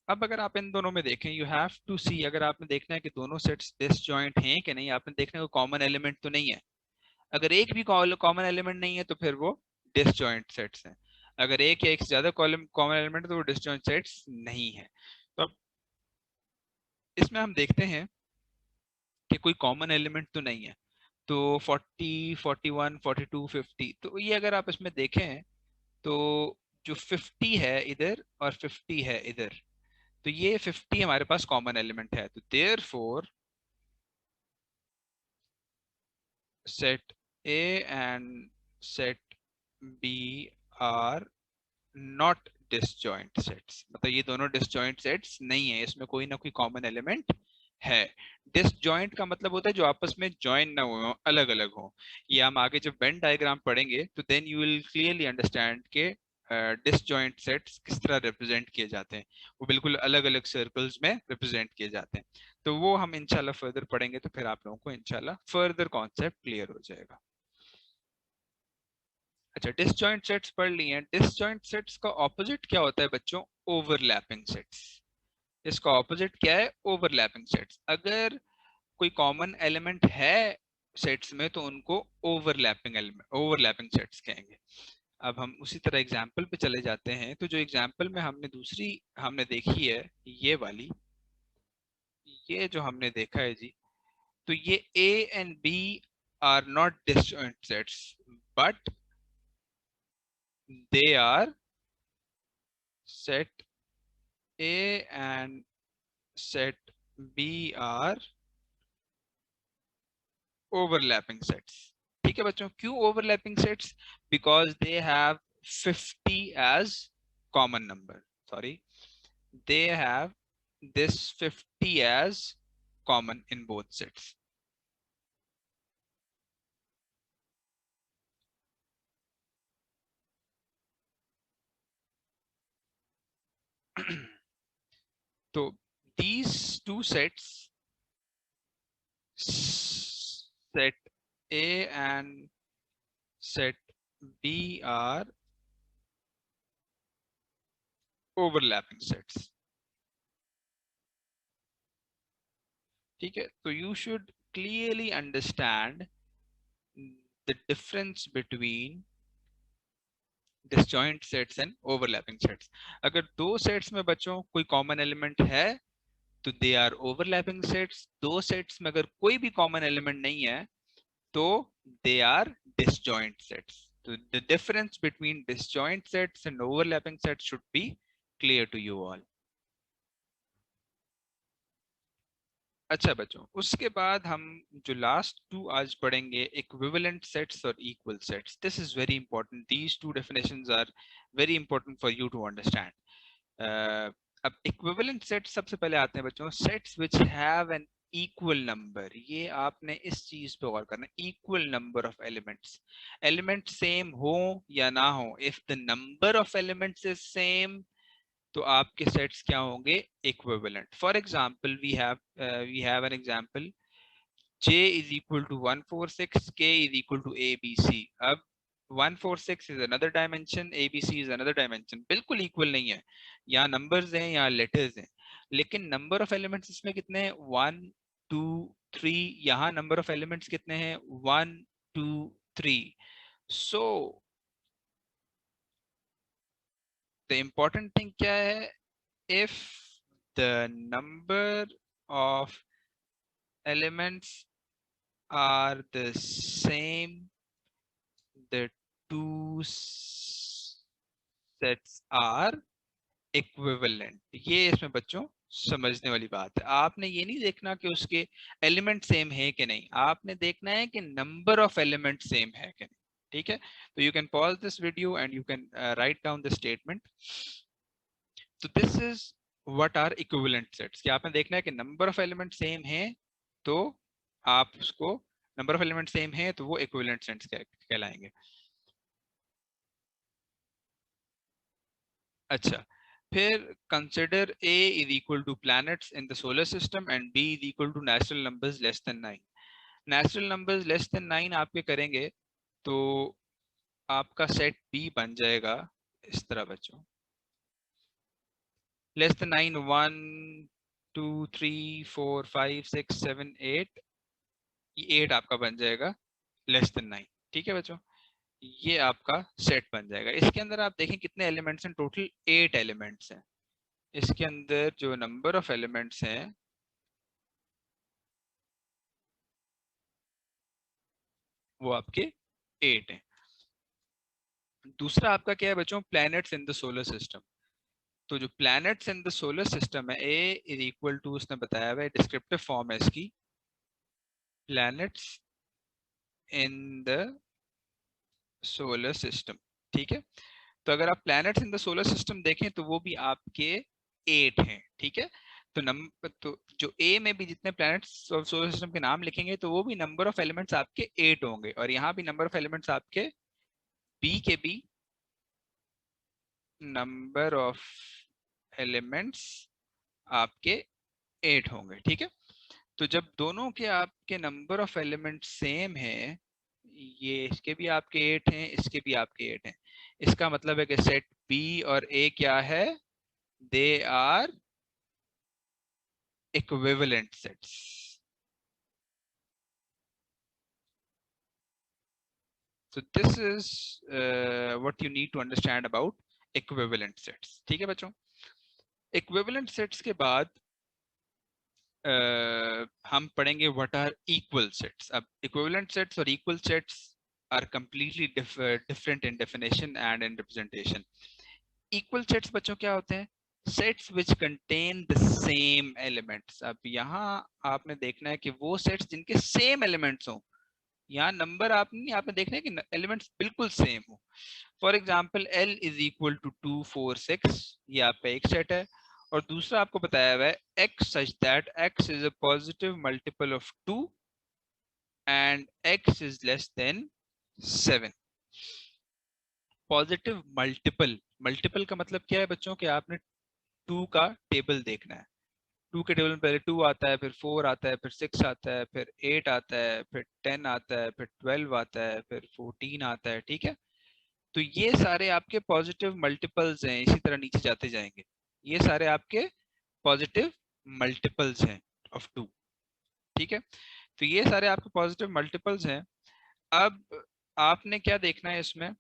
अब अगर आप इन दोनों में देखें, यू हैव टू सी, अगर आपने देखना है कि दोनों सेट्स डिसजॉइंट हैं कि नहीं, आपने देखना है कोई कॉमन एलिमेंट तो नहीं है। अगर एक भी कॉमन एलिमेंट नहीं है तो फिर वो डिसजॉइंट सेट्स हैं। अगर एक या एक से ज्यादा कॉमन एलिमेंट है तो वो डिसजॉइंट सेट्स नहीं है। तो अब इसमें हम देखते हैं कि कोई कॉमन एलिमेंट तो नहीं है। तो 40 41 42 50, तो ये अगर आप इसमें देखें तो जो 50 है इधर और 50 है इधर, तो ये 50 हमारे पास कॉमन एलिमेंट है। तो therefore set A and set B are not disjoint sets, मतलब ये दोनों डिसजॉइंट सेट्स नहीं है, इसमें कोई ना कोई कॉमन एलिमेंट है। डिसजॉइंट का मतलब होता है जो आपस में जॉइन ना हो, अलग अलग हो। ये हम आगे जब वेन डायग्राम पढ़ेंगे तो then you will clearly understand के डिसजॉइंट सेट्स किस तरह रिप्रेजेंट किए जाते हैं। वो बिल्कुल अलग अलग सर्कल्स में रिप्रेजेंट किए जाते हैं। तो वो हम इंशाल्लाह फर्दर पढ़ेंगे, तो फिर आप लोगों को इंशाल्लाह फर्दर कॉन्सेप्ट क्लियर हो जाएगा। अच्छा, डिसजॉइंट सेट्स पढ़ लिए हैं। डिसजॉइंट सेट्स का ऑपोजिट क्या होता है बच्चों? Overlapping sets. इसका ऑपोजिट क्या है? Overlapping sets. अगर कोई कॉमन एलिमेंट है सेट्स में तो उनको ओवरलैपिंग सेट्स कहेंगे। अब हम उसी तरह एग्जाम्पल पे चले जाते हैं। तो जो एग्जाम्पल में हमने दूसरी हमने देखी है, ये वाली, ये जो हमने देखा है जी, तो ये A and B are not disjoint sets, but they are set A and set B are overlapping sets। ठीक है बच्चों, क्यों overlapping sets? Because they have 50 as common number, sorry, they have this 50 as common in both sets। तो these two sets, set A and set B are overlapping sets। ठीक है, तो you should clearly understand the difference between disjoint sets and overlapping sets। अगर दो सेट्स में बच्चों कोई कॉमन एलिमेंट है तो दे आर ओवरलैपिंग सेट्स। दो सेट्स में अगर कोई भी कॉमन एलिमेंट नहीं है तो दे आर डिसजॉइंट सेट्स। तो the difference between disjoint sets and overlapping sets should be clear to you all. अच्छा बच्चों, उसके बाद हम जो लास्ट टू आज पढ़ेंगे, इक्विवेलेंट सेट्स और equal sets. This is very important, these two definitions are very important for you to understand. अब इक्विवेलेंट सेट्स सबसे पहले आते हैं बच्चों, sets which have an equal number. ये आपने इस चीज पे गौर करना, equal number of elements. Element same हो या ना हो, if the number of elements is same तो आपके सेट्स क्या होंगे, equivalent. For example we have an example J is equal to 146, K is equal to ABC। अब 146 is another dimension, ABC is another dimension, बिल्कुल इक्वल नहीं है, यहाँ नंबर्स हैं यहाँ लेटर्स हैं, लेकिन नंबर ऑफ एलिमेंट्स इसमें कितने हैं, 1 2 3, यहाँ नंबर ऑफ एलिमेंट्स कितने हैं, 1 2 3। सो द इम्पोर्टेंट थिंग क्या है, if the number of elements are the same, the two sets are equivalent। ये इसमें बच्चों समझने वाली बात है। आपने ये नहीं देखना कि उसके एलिमेंट सेम है कि नहीं, आपने देखना है कि नंबर ऑफ एलिमेंट सेम है कि नहीं। ठीक है, तो you can pause this video and you can write down the statement. तो this is what are equivalent sets, कि आपने देखना है कि नंबर ऑफ एलिमेंट सेम है, तो आप उसको, नंबर ऑफ एलिमेंट सेम है तो वो इक्विवेलेंट सेट्स कहलाएंगे। अच्छा, फिर consider A is equal to planets in the solar system and B is equal to natural numbers less than 9। Natural numbers less than 9 आपके करेंगे तो आपका सेट B बन जाएगा इस तरह बच्चों, लेस देन 9 1 2 3 4 5 6 7 8, ये 8 आपका बन जाएगा लेस देन 9। ठीक है बच्चों, ये आपका सेट बन जाएगा। इसके अंदर आप देखें कितने एलिमेंट्स हैं, टोटल 8 एलिमेंट्स हैं। इसके अंदर जो नंबर ऑफ एलिमेंट्स हैं वो आपके 8 हैं। दूसरा आपका क्या है बच्चों, planets in the solar system. तो जो planets in the solar system है, ए इज इक्वल टू, उसने बताया हुआ है, डिस्क्रिप्टिव फॉर्म है इसकी, planets in the solar system. ठीक है, तो अगर आप planets in the solar system देखें तो वो भी आपके 8 हैं। ठीक है, तो नंबर, तो जो ए में भी जितने प्लैनेट्स सोलर सिस्टम के नाम लिखेंगे तो वो भी नंबर ऑफ एलिमेंट्स आपके 8 होंगे, और यहाँ भी नंबर ऑफ एलिमेंट्स आपके बी के भी नंबर ऑफ एलिमेंट्स आपके 8 होंगे। ठीक है, तो जब दोनों के आपके नंबर ऑफ एलिमेंट सेम है, ये इसके भी आपके 8 हैं, इसके भी आपके 8 हैं, इसका मतलब है कि सेट बी और ए क्या है, they are equivalent sets. So this is what you need to understand about equivalent sets। ठीक है बच्चों, equivalent sets के बाद हम पढ़ेंगे व्हाट आर इक्वल सेट्स। अब इक्विवेलेंट सेट्स और equal sets are completely different in definition and in representation. Equal sets बच्चों क्या होते हैं, sets which contain the same elements. अब यहाँ आपने देखना है कि वो सेट्स जिनके सेम एलिमेंट्स हों, यहाँ नंबर आपने देखना है कि एलिमेंट्स बिल्कुल सेम हो। For example L is equal to 2 4 6, ये आपका एक सेट है, और दूसरा आपको बताया हुआ है x such that x is a positive multiple of 2 and x is less than 7। Positive multiple, multiple का मतलब क्या है बच्चों, कि आपने 2 का टेबल देखना है। 2 के टेबल में पहले 2 आता है, फिर 4 आता है, फिर 6 आता है, फिर 8 आता है, फिर 10 आता है, फिर 12 आता है, फिर 14 आता है। ठीक है, तो ये सारे आपके पॉजिटिव मल्टीपल्स हैं, इसी तरह नीचे जाते जाएंगे, ये सारे आपके पॉजिटिव मल्टीपल्स हैं ऑफ 2। ठीक है, तो ये सारे आपके पॉजिटिव मल्टीपल्स हैं। अब आपने क्या देखना है इसमें,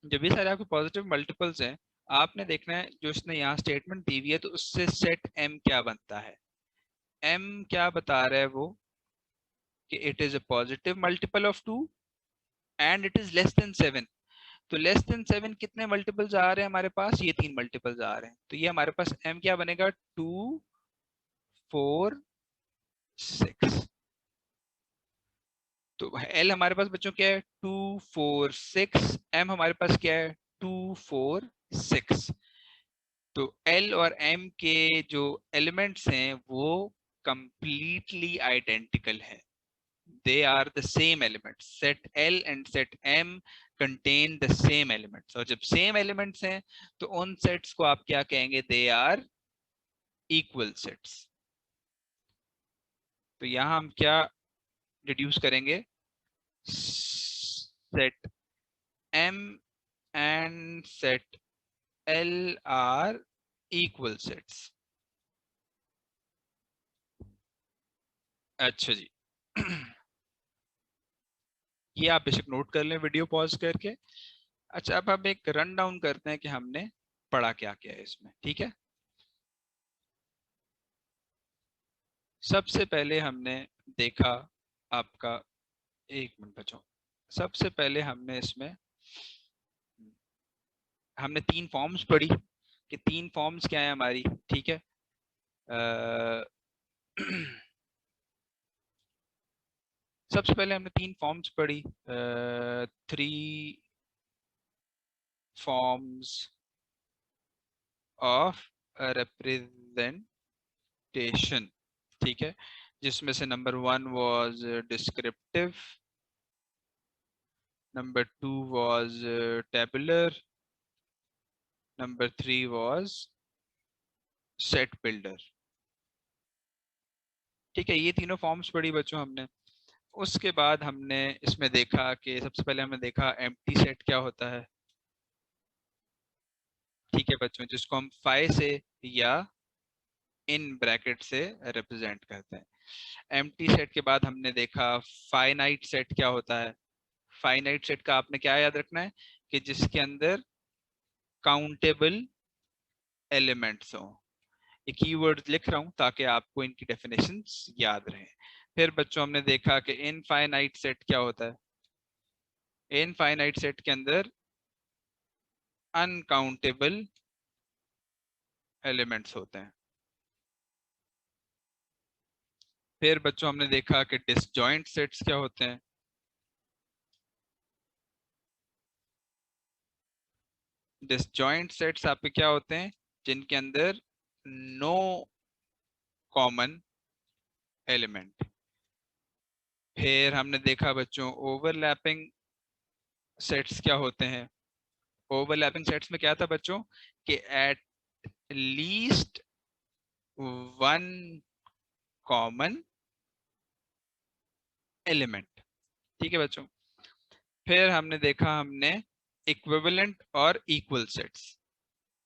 जब ये सारे आपके पॉजिटिव मल्टीपल्स हैं, आपने देखना है जो इसने यहाँ स्टेटमेंट दी हुई है, तो उससे सेट M क्या बनता है। M क्या बता रहा है वो, कि it is a positive multiple of 2 and it is less then 7। तो लेस देन 7 कितने मल्टीपल्स आ रहे हैं हमारे पास, ये 3 मल्टीपल्स आ रहे हैं, तो ये हमारे पास M क्या बनेगा, 2 4 6। तो L हमारे पास बच्चों क्या है, 2 4 6, M हमारे पास क्या है, 2 4 6। तो L और M के जो एलिमेंट्स हैं वो कंप्लीटली आइडेंटिकल है, they are the same elements, set L and set M, contain the same elements, और जब same elements हैं तो उन sets को आप क्या कहेंगे? They are equal sets. तो यहाँ हम क्या डिड्यूस करेंगे? Set M and set L are equal sets. अच्छा जी ये आप बेशक नोट कर लें वीडियो पॉज करके। अच्छा अब हम एक रन डाउन करते हैं कि हमने पढ़ा क्या क्या है इसमें, ठीक है। सबसे पहले हमने देखा आपका, एक मिनट बचाओ, सबसे पहले हमने इसमें हमने 3 फॉर्म्स पढ़ी कि 3 फॉर्म्स क्या है हमारी, ठीक है। सबसे पहले हमने 3 फॉर्म्स पढ़ी, 3 फॉर्म्स ऑफ रिप्रेजेंटेशन, ठीक है, जिसमें से number 1 was descriptive, number 2 was tabular, number 3 was set builder, ठीक है। ये तीनों फॉर्म्स पढ़ी बच्चों हमने। उसके बाद हमने इसमें देखा कि सबसे पहले हमने देखा एम्प्टी सेट क्या होता है, ठीक है बच्चों, जिसको हम फाइ से या इन ब्रैकेट से रिप्रेजेंट करते हैं। एम्प्टी सेट के बाद हमने देखा फाइनाइट सेट क्या होता है। फाइनाइट सेट का आपने क्या याद रखना है कि जिसके अंदर काउंटेबल एलिमेंट्स हो। ये कीवर्ड लिख रहा हूं ताकि आपको इनकी डेफिनेशंस याद रहे। फिर बच्चों हमने देखा कि इनफाइनाइट सेट क्या होता है। इनफाइनाइट सेट के अंदर अनकाउंटेबल एलिमेंट्स होते हैं। फिर बच्चों हमने देखा कि डिसजॉइंट सेट्स क्या होते हैं। डिसजॉइंट सेट्स आपके क्या होते हैं? जिनके अंदर नो कॉमन एलिमेंट। फिर हमने देखा बच्चों ओवरलैपिंग सेट्स क्या होते हैं। ओवरलैपिंग सेट्स में क्या था बच्चों कि at least one common element, ठीक है बच्चों। फिर हमने देखा हमने इक्विवेलेंट और equal sets.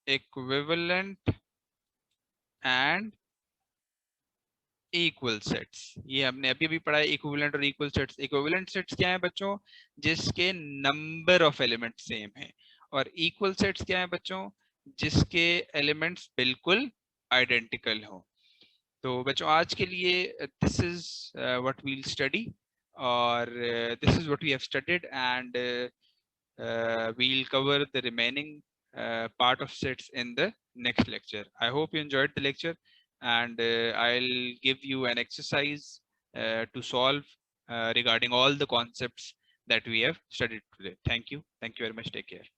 Equivalent and equal sets, ये हमने अभी अभी पढ़ा है। इक्विवेलेंट और इक्वल सेट्स, इक्विवेलेंट सेट्स क्या है बच्चों? जिसके नंबर ऑफ एलिमेंट सेम है। और इक्वल सेट्स क्या है बच्चों? जिसके एलिमेंट्स बिल्कुल आइडेंटिकल हो। तो बच्चों आज के लिए this is what we will study, और this is what we have studied, and we'll cover the remaining part of sets in the next lecture. I hope you enjoyed the lecture, and I'll give you an exercise to solve regarding all the concepts that we have studied today. Thank you very much. Take care.